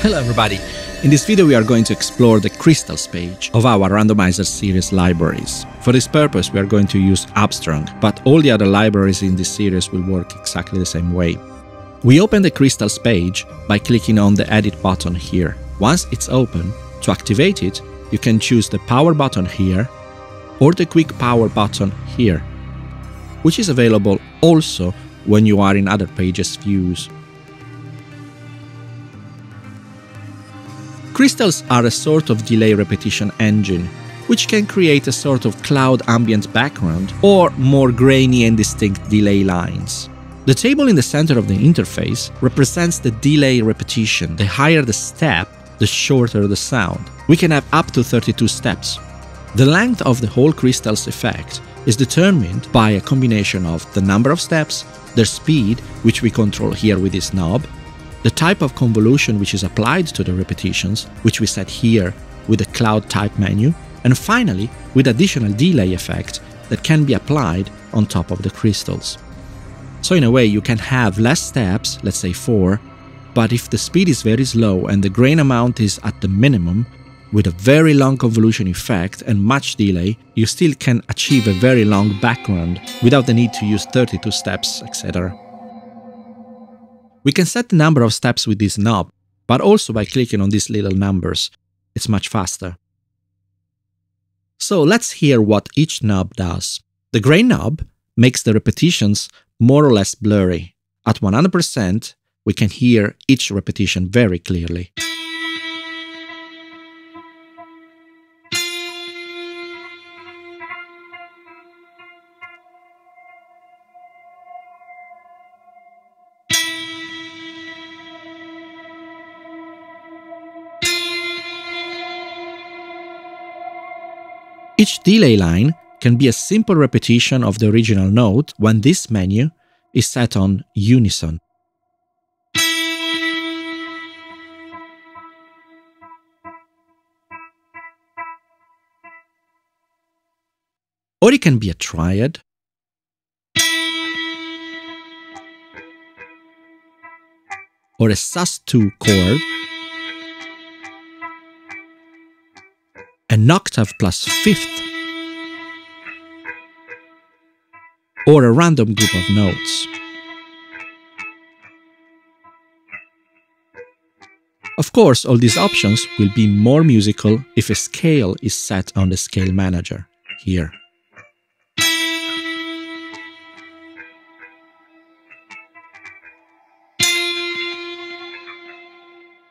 Hello everybody! In this video we are going to explore the crystals page of our Randomisers series libraries. For this purpose we are going to use Abstrung, but all the other libraries in this series will work exactly the same way. We open the crystals page by clicking on the edit button here. Once it's open, to activate it, you can choose the power button here or the quick power button here, which is available also when you are in other pages views. Crystals are a sort of delay repetition engine, which can create a sort of cloud ambient background or more grainy and distinct delay lines. The table in the center of the interface represents the delay repetition. The higher the step, the shorter the sound. We can have up to 32 steps. The length of the whole crystals effect is determined by a combination of the number of steps, their speed, which we control here with this knob, the type of convolution which is applied to the repetitions, which we set here with the cloud type menu, and finally with additional delay effect that can be applied on top of the crystals. So in a way you can have less steps, let's say 4, but if the speed is very slow and the grain amount is at the minimum, with a very long convolution effect and much delay, you still can achieve a very long background without the need to use 32 steps, etc. We can set the number of steps with this knob, but also by clicking on these little numbers. It's much faster. So let's hear what each knob does. The gray knob makes the repetitions more or less blurry. At 100%, we can hear each repetition very clearly. Each delay line can be a simple repetition of the original note when this menu is set on unison. Or it can be a triad, or a sus2 chord, an octave plus fifth, or a random group of notes. Of course, all these options will be more musical if a scale is set on the scale manager, here.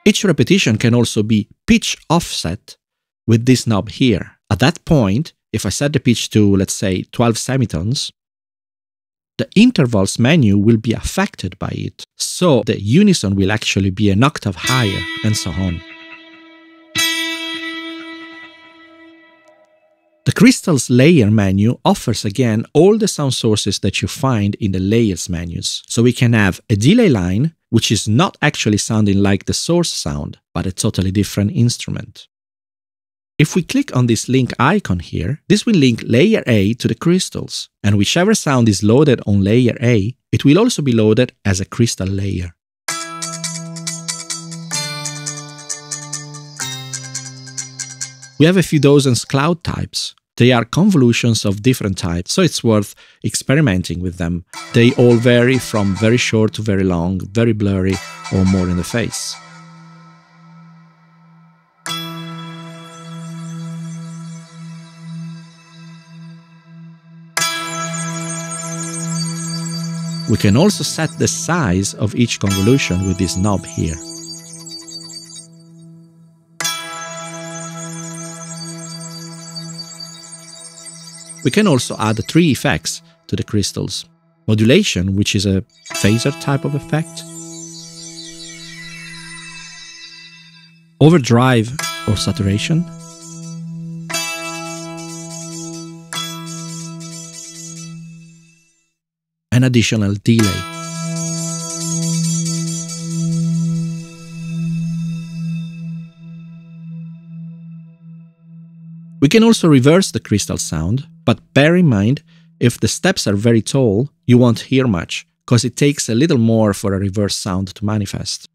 Each repetition can also be pitch offset with this knob here. At that point, if I set the pitch to, let's say, 12 semitones, the intervals menu will be affected by it, so the unison will actually be an octave higher, and so on. The crystals layer menu offers again all the sound sources that you find in the layers menus. So we can have a delay line, which is not actually sounding like the source sound, but a totally different instrument. If we click on this link icon here, this will link layer A to the crystals, and whichever sound is loaded on layer A, it will also be loaded as a crystal layer. We have a few dozens cloud types. They are convolutions of different types, so it's worth experimenting with them. They all vary from very short to very long, very blurry, or more in the face. We can also set the size of each convolution with this knob here. We can also add 3 effects to the crystals. Modulation, which is a phaser type of effect. Overdrive or saturation. An additional delay. We can also reverse the crystal sound, but bear in mind, if the steps are very tall, you won't hear much, because it takes a little more for a reverse sound to manifest.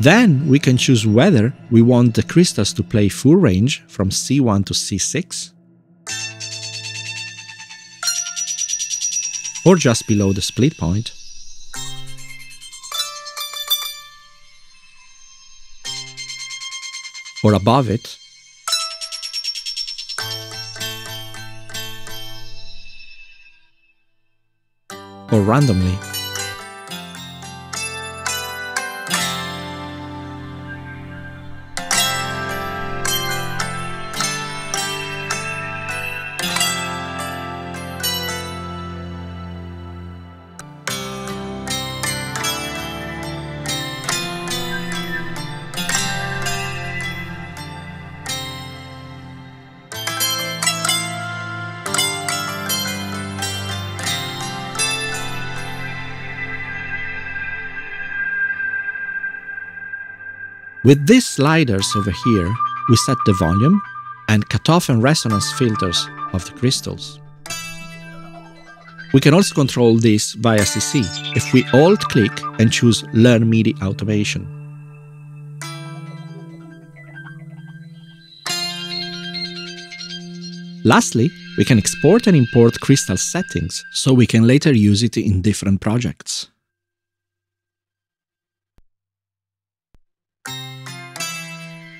Then we can choose whether we want the crystals to play full range from C1 to C6, or just below the split point, or above it, or randomly. With these sliders over here, we set the volume and cutoff and resonance filters of the crystals. We can also control this via CC if we Alt-click and choose Learn MIDI Automation. Lastly, we can export and import crystal settings so we can later use it in different projects.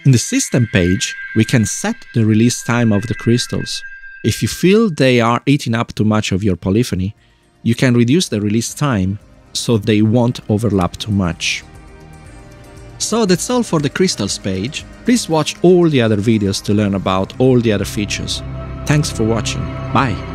In the system page, we can set the release time of the crystals. If you feel they are eating up too much of your polyphony, you can reduce the release time so they won't overlap too much. So that's all for the crystals page. Please watch all the other videos to learn about all the other features. Thanks for watching. Bye!